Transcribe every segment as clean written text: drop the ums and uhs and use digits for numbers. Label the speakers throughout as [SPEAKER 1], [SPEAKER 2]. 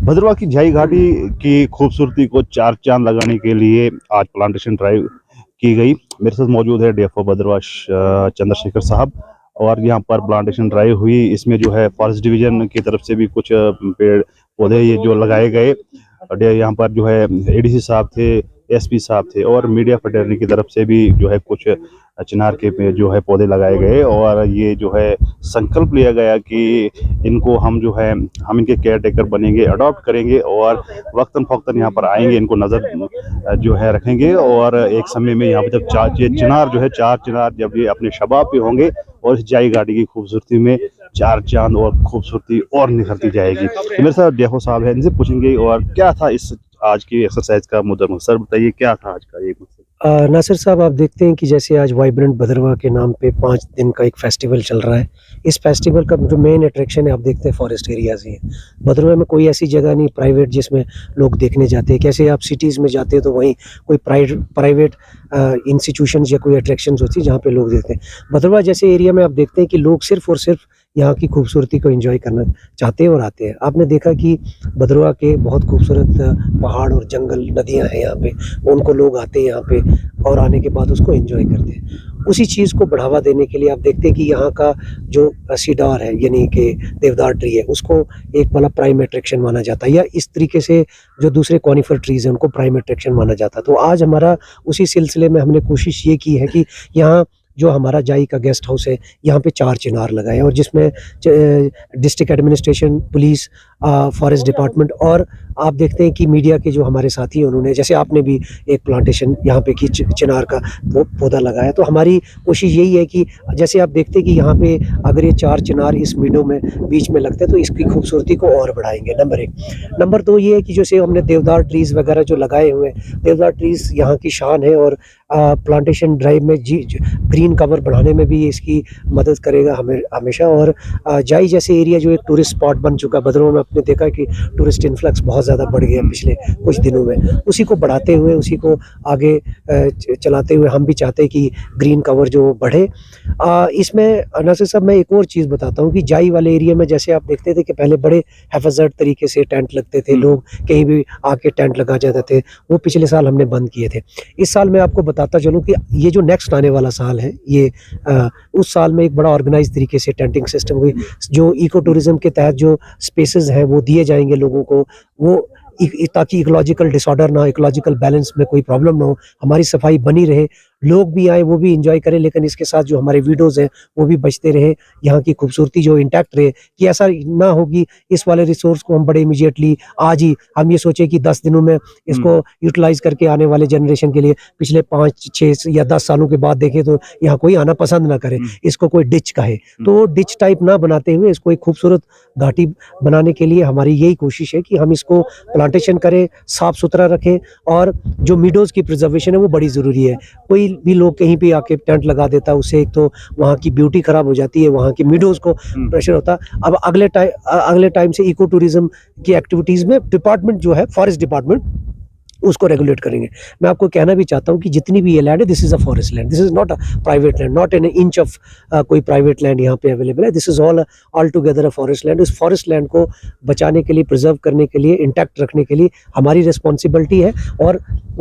[SPEAKER 1] भद्रवाह की जाई घाटी की खूबसूरती को चार चांद लगाने के लिए आज प्लांटेशन ड्राइव की गई। मेरे साथ मौजूद है डीएफओ भद्रवाह चंद्रशेखर साहब, और यहाँ पर प्लांटेशन ड्राइव हुई। इसमें जो है फॉरेस्ट डिवीजन की तरफ से भी कुछ पेड़ पौधे ये जो लगाए गए। यहाँ पर जो है एडीसी साहब थे, एसपी साहब थे, और मीडिया फ्रेटर्निटी की तरफ से भी जो है कुछ चिनार के जो है पौधे लगाए गए। और ये जो है संकल्प लिया गया कि इनको हम जो है हम इनके केयर टेकर बनेंगे, अडॉप्ट करेंगे, और वक्तन फ़ौक्तन यहाँ पर आएंगे, इनको नज़र जो है रखेंगे। और एक समय में यहाँ पर जब ये चिनार जो है, चार चिनार जब ये अपने शबाब पे होंगे और इस जाई घाटी की खूबसूरती में चार चांद और खूबसूरती और निखरती जाएगी। तो मेरे साथ डेफो साहब है, इनसे पूछेंगे और क्या था इस आज की एक्सरसाइज का मुद्दा। सर बताइए क्या था आज का ये मकसद।
[SPEAKER 2] नासिर साहब, आप देखते हैं कि जैसे आज वाइब्रेंट भद्रवाह के नाम पे 5 दिन का एक फेस्टिवल चल रहा है। इस फेस्टिवल का जो मेन अट्रैक्शन है, आप देखते हैं फॉरेस्ट एरियाज ही है। भद्रवाह में कोई ऐसी जगह नहीं प्राइवेट जिसमें लोग देखने जाते हैं। कैसे आप सिटीज़ में जाते हैं तो वहीं कोई प्राइवेट इंस्टीट्यूशंस या कोई अट्रैक्शंस होती है जहाँ पे लोग देखते हैं। भद्रवाह जैसे एरिया में आप देखते हैं कि लोग सिर्फ और सिर्फ यहाँ की खूबसूरती को एंजॉय करना चाहते हैं और आते हैं। आपने देखा कि भद्रवाह के बहुत खूबसूरत पहाड़ और जंगल, नदियाँ हैं यहाँ पे, उनको लोग आते हैं यहाँ पे और आने के बाद उसको एंजॉय करते हैं। उसी चीज़ को बढ़ावा देने के लिए आप देखते हैं कि यहाँ का जो सीडार है, यानी कि देवदार ट्री है, उसको एक वाला प्राइम अट्रैक्शन माना जाता है, या इस तरीके से जो दूसरे कॉनिफर ट्रीज़ हैं उनको प्राइम अट्रैक्शन माना जाता है। तो आज हमारा उसी सिलसिले में हमने कोशिश ये की है कि यहाँ जो हमारा जाई का गेस्ट हाउस है, यहाँ पे 4 चिनार लगाए, और जिसमें district administration, police, forest department, और आप देखते हैं कि मीडिया के जो हमारे साथी हैं उन्होंने, जैसे आपने भी एक प्लांटेशन यहाँ पे की चिनार का पौधा लगाया। तो हमारी कोशिश यही है कि जैसे आप देखते हैं कि यहाँ पे अगर ये 4 चिनार इस मीडो में बीच में लगते हैं तो इसकी खूबसूरती को और बढ़ाएंगे, नंबर 1। नंबर 2 ये है कि जैसे हमने देवदार ट्रीज़ वगैरह जो लगाए हुए हैं, देवदार ट्रीज़ यहाँ की शान है, और प्लांटेशन ड्राइव में ग्रीन कवर बढ़ाने में भी इसकी मदद करेगा हमेशा। और जाई जैसे एरिया जो एक टूरिस्ट स्पॉट बन चुका है भद्रवाह में, आपने देखा कि टूरिस्ट इन्फ्लक्स बहुत ज़्यादा बढ़ गया पिछले कुछ दिनों में। उसी को बढ़ाते हुए, उसी को आगे चलाते हुए हम भी चाहते हैं कि ग्रीन कवर जो बढ़े। इसमें नासिर साहब, मैं एक और चीज़ बताता हूँ कि जाई वाले एरिया में जैसे आप देखते थे कि पहले बड़े हिफाजत तरीके से टेंट लगते थे, लोग कहीं भी आके टेंट लगा जाते थे, वो पिछले साल हमने बंद किए थे। इस साल मैं आपको बताता चलूँ कि ये जो नेक्स्ट आने वाला साल है, ये उस साल में एक बड़ा ऑर्गेनाइज तरीके से टेंटिंग सिस्टम हुई, जो इको टूरिज्म के तहत जो स्पेसेस हैं वो दिए जाएंगे लोगों को, वो ताकि इकोलॉजिकल डिसऑर्डर ना हो, इकोलॉजिकल बैलेंस में कोई प्रॉब्लम ना हो, हमारी सफाई बनी रहे, लोग भी आए वो भी एंजॉय करें, लेकिन इसके साथ जो हमारे वीडियोस हैं वो भी बचते रहे, यहाँ की खूबसूरती जो इंटैक्ट रहे। कि ऐसा ना होगी इस वाले रिसोर्स को हम बड़े इमीडिएटली आज ही हम ये सोचे कि 10 दिनों में इसको यूटिलाइज करके आने वाले जनरेशन के लिए, पिछले 5, 6 या 10 सालों के बाद देखें तो यहाँ कोई आना पसंद ना करे, इसको कोई डिच कहे। तो डिच टाइप ना बनाते हुए इसको एक खूबसूरत घाटी बनाने के लिए हमारी यही कोशिश है कि हम इसको प्लांटेशन करें, साफ सुथरा रखें, और जो मीडोज़ की प्रिजर्वेशन है वो बड़ी ज़रूरी है। कोई भी लोग कहीं भी आके टेंट लगा देता है, उससे एक तो वहाँ की ब्यूटी खराब हो जाती है, वहाँ की मीडोज़ को प्रेशर होता है। अब अगले टाइम से इको टूरिज्म की एक्टिविटीज़ में डिपार्टमेंट जो है, फॉरेस्ट डिपार्टमेंट, उसको रेगुलेट करेंगे। मैं आपको कहना भी चाहता हूँ कि जितनी भी ये लैंड है, this is a forest land, this is not a private land, not an inch of कोई प्राइवेट लैंड यहाँ पे अवेलेबल है। This is all together a forest land. इस फॉरेस्ट लैंड को बचाने के लिए, प्रिजर्व करने के लिए, इंटैक्ट रखने के लिए हमारी रिस्पॉन्सिबिलिटी है, और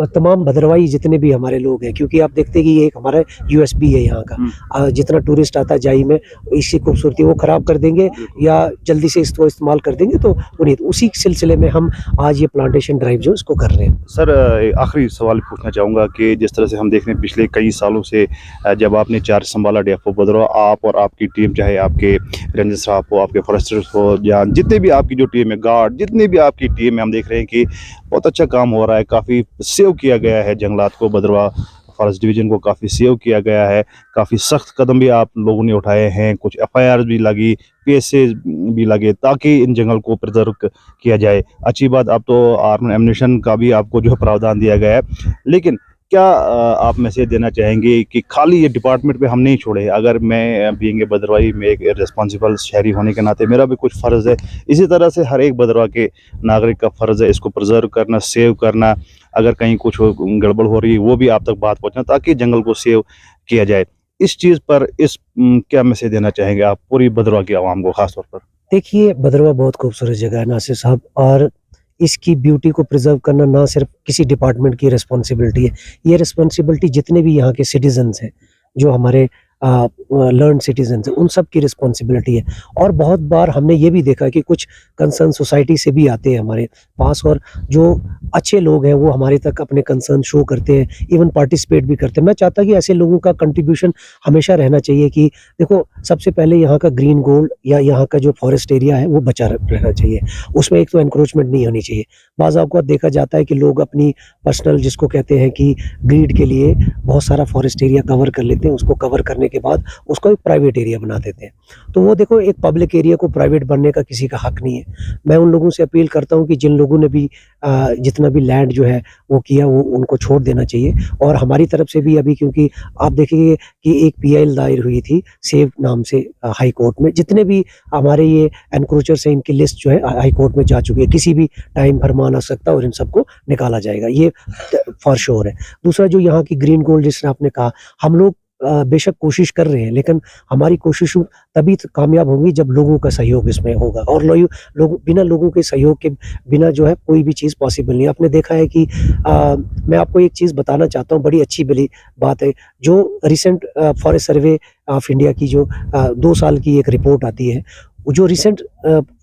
[SPEAKER 2] तमाम भद्रवाही जितने भी हमारे लोग हैं, क्योंकि आप देखते हैं कि ये एक हमारा यूएसपी है यहाँ का। जितना टूरिस्ट आता है जाई में, इसकी खूबसूरती वो ख़राब कर देंगे या जल्दी से इसको इस्तेमाल कर देंगे, तो उन्हें उसी सिलसिले में हम आज ये प्लांटेशन ड्राइव जो इसको कर रहे हैं।
[SPEAKER 1] सर आखिरी सवाल पूछना चाहूँगा कि जिस तरह से हम देख रहे हैं पिछले कई सालों से जब आपने चार्ज संभाला डीएफओ भद्रवाह, आप और आपकी टीम, चाहे आपके रेंजर साहब हो, आपके फॉरेस्टर्स हो, या जितने भी आपकी जो टीम है, गार्ड, जितनी भी आपकी टीम है, हम देख रहे हैं कि बहुत अच्छा काम हो रहा है। काफ़ी सेव किया गया है जंगलात को, भद्रवाह फॉरेस्ट डिवीजन को काफ़ी सेव किया गया है। काफ़ी सख्त कदम भी आप लोगों ने उठाए हैं, कुछ एफआईआर भी लगी, पैसे भी लगे, ताकि इन जंगल को प्रिजर्व किया जाए। अच्छी बात, अब तो आर्म एम्युनिशन का भी आपको जो है प्रावधान दिया गया है। लेकिन क्या आप मैसेज देना चाहेंगे कि खाली ये डिपार्टमेंट पे हम नहीं छोड़े? अगर मैं बीइंग ए भद्रवाही में एक रिस्पॉन्सिबल शहरी होने के नाते मेरा भी कुछ फ़र्ज़ है, इसी तरह से हर एक भद्रवाह के नागरिक का फ़र्ज़ है इसको प्रिजर्व करना, सेव करना। अगर कहीं कुछ गड़बड़ हो रही है वो भी आप तक बात पहुँचना, ताकि जंगल को सेव किया जाए। इस चीज़ पर क्या मैसेज देना चाहेंगे आप पूरी भद्रवाह की आवाम को ख़ास तौर पर?
[SPEAKER 2] देखिए, भद्रवाह बहुत खूबसूरत जगह है नासिर साहब, और इसकी ब्यूटी को प्रिजर्व करना ना सिर्फ किसी डिपार्टमेंट की रिस्पॉन्सिबिलिटी है, ये रिस्पॉन्सिबिलिटी जितने भी यहाँ के सिटीजन्स हैं, जो हमारे लर्न सिटीजन्स हैं, उन सब की रिस्पॉन्सिबिलिटी है। और बहुत बार हमने ये भी देखा कि कुछ कंसर्न सोसाइटी से भी आते हैं हमारे पास, और जो अच्छे लोग हैं वो हमारे तक अपने कंसर्न शो करते हैं, इवन पार्टिसिपेट भी करते हैं। मैं चाहता कि ऐसे लोगों का कंट्रीब्यूशन हमेशा रहना चाहिए कि देखो, सबसे पहले यहाँ का ग्रीन गोल्ड या यहाँ का जो फॉरेस्ट एरिया है वो बचा रहना चाहिए, उसमें एक तो एनक्रोचमेंट नहीं होनी चाहिए। बाज़ औक़ात देखा जाता है कि लोग अपनी पर्सनल, जिसको कहते हैं कि ग्रीड के लिए, बहुत सारा फॉरेस्ट एरिया कवर कर लेते हैं, उसको कवर करने के बाद उसको एक प्राइवेट एरिया बना देते हैं। तो वो देखो, एक पब्लिक एरिया को प्राइवेट बनने का किसी का हक नहीं है। मैं उन लोगों से अपील करता हूँ कि जिन लोगों ने भी जितना भी लैंड जो है वो किया, वो उनको छोड़ देना चाहिए। और हमारी तरफ से भी अभी, क्योंकि आप देखेंगे कि एक पीआईएल दायर हुई थी सेव नाम से हाई कोर्ट में, जितने भी हमारे ये एनक्रोचर्स हैं इनकी लिस्ट जो है हाई कोर्ट में जा चुकी है, किसी भी टाइम फरमान आ सकता है और इन सबको निकाला जाएगा, ये फॉर श्योर है। दूसरा, जो यहाँ की ग्रीन गोल्ड जिसने आपने कहा, हम लोग बेशक कोशिश कर रहे हैं, लेकिन हमारी कोशिश तभी कामयाब होंगी जब लोगों का सहयोग इसमें होगा, और बिना लोगों के सहयोग के बिना जो है कोई भी चीज़ पॉसिबल नहीं है। आपने देखा है कि मैं आपको एक चीज़ बताना चाहता हूँ, बड़ी अच्छी बड़ी बात है, जो recent forest survey of India की जो 2 साल की एक रिपोर्ट आती है, जो recent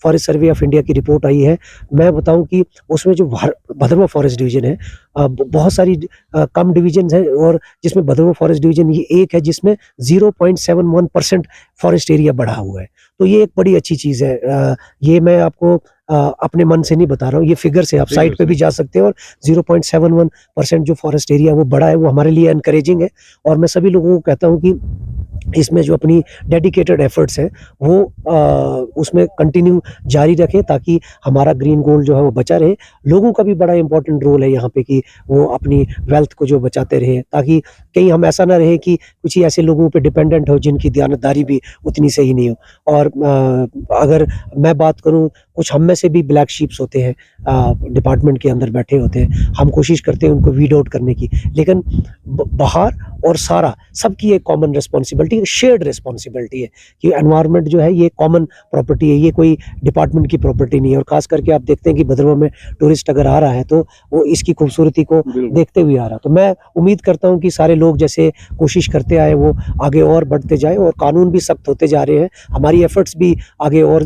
[SPEAKER 2] forest survey of India की रिपोर्ट आई है, मैं बताऊं कि उसमें जो भदरवा फॉरेस्ट डिवीजन है, बहुत सारी कम डिवीजन है, और जिसमें भदरवा फॉरेस्ट डिवीजन ये एक है जिसमें 0.71% फॉरेस्ट एरिया बढ़ा हुआ है। तो ये एक बड़ी अच्छी चीज़ है। ये मैं आपको अपने मन से नहीं बता रहा हूँ, ये फिगर से आप साइट पे भी जा सकते हैं, और 0.71% जो फॉरेस्ट एरिया वो बढ़ा है, वो हमारे लिए एनकरेजिंग है। और मैं सभी लोगों को कहता हूँ कि इसमें जो अपनी डेडिकेटेड एफर्ट्स हैं वो उसमें कंटिन्यू जारी रखें, ताकि हमारा ग्रीन गोल्ड जो है वो बचा रहे। लोगों का भी बड़ा इंपॉर्टेंट रोल है यहाँ पे कि वो अपनी वेल्थ को जो बचाते रहे, ताकि कहीं हम ऐसा ना रहे कि कुछ ही ऐसे लोगों पे डिपेंडेंट हो जिनकी दयानतदारी भी उतनी सही नहीं हो। और अगर मैं बात करूँ, कुछ हम में से भी ब्लैक शीप्स होते हैं, डिपार्टमेंट के अंदर बैठे होते हैं, हम कोशिश करते हैं उनको वीड आउट करने की, लेकिन बाहर और सारा सबकी एक कॉमन रिस्पॉन्सिबिलिटी, शेयर्ड रिस्पॉन्सिबिलिटी है कि एनवायरनमेंट जो है ये कॉमन प्रॉपर्टी है, ये कोई डिपार्टमेंट की प्रॉपर्टी नहीं है। और खास करके आप देखते हैं कि भदरवा में टूरिस्ट अगर आ रहा है तो वो इसकी खूबसूरती को देखते हुए आ रहा है। तो मैं उम्मीद करता हूँ कि सारे लोग जैसे कोशिश करते आए वो आगे और बढ़ते जाए, और कानून भी सख्त होते जा रहे हैं, हमारी एफर्ट्स भी आगे और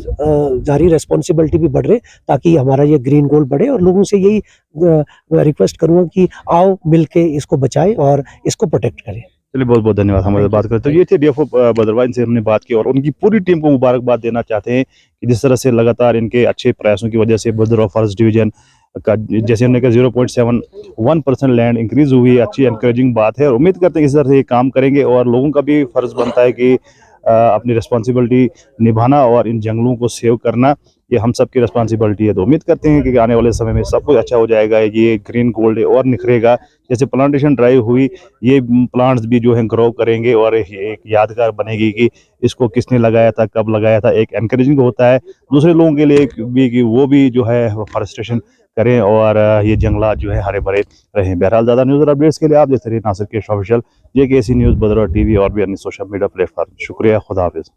[SPEAKER 2] जारी, रिस्पॉन्सिबिलिटी भी बढ़ रही, ताकि हमारा ये ग्रीन गोल्ड बढ़े। और लोगों से यही रिक्वेस्ट करूँगा कि आओ मिलके इसको बचाएं और इसको प्रोटेक्ट करें।
[SPEAKER 1] चलिए, बहुत बहुत धन्यवाद हमारे बात करें। तो ये थे डीएफओ भदरवा, इनसे हमने बात की और उनकी पूरी टीम को मुबारकबाद देना चाहते हैं कि जिस तरह से लगातार इनके अच्छे प्रयासों की वजह से भदरवा फॉरेस्ट डिवीजन का, जैसे उन्होंने कहा, 0.71% लैंड इंक्रीज हुई है, अच्छी एनकरेजिंग बात है। और उम्मीद करते हैं इस तरह से ये काम करेंगे, और लोगों का भी फर्ज बनता है कि अपनी रिस्पॉन्सिबिलिटी निभाना और इन जंगलों को सेव करना, ये हम सब की रिस्पॉन्सिबिलिटी है। तो उम्मीद करते हैं कि आने वाले समय में सब कुछ अच्छा हो जाएगा, ये ग्रीन गोल्ड और निखरेगा। जैसे प्लांटेशन ड्राइव हुई, ये प्लांट्स भी जो है ग्रो करेंगे, और एक यादगार बनेगी कि इसको किसने लगाया था, कब लगाया था। एक एनकरेजिंग होता है दूसरे लोगों के लिए भी कि वो भी जो है फॉरेस्टेशन करें और ये जंगलात जो है हरे भरे रहें। बहरहाल, ज़्यादा न्यूज़ और अपडेट्स के लिए आप देखते रहिए Nasir Kesh official, JKC news, Bhadarwa TV और भी अन्य सोशल मीडिया प्लेटफॉर्म। शुक्रिया, खुदा हाफिज़।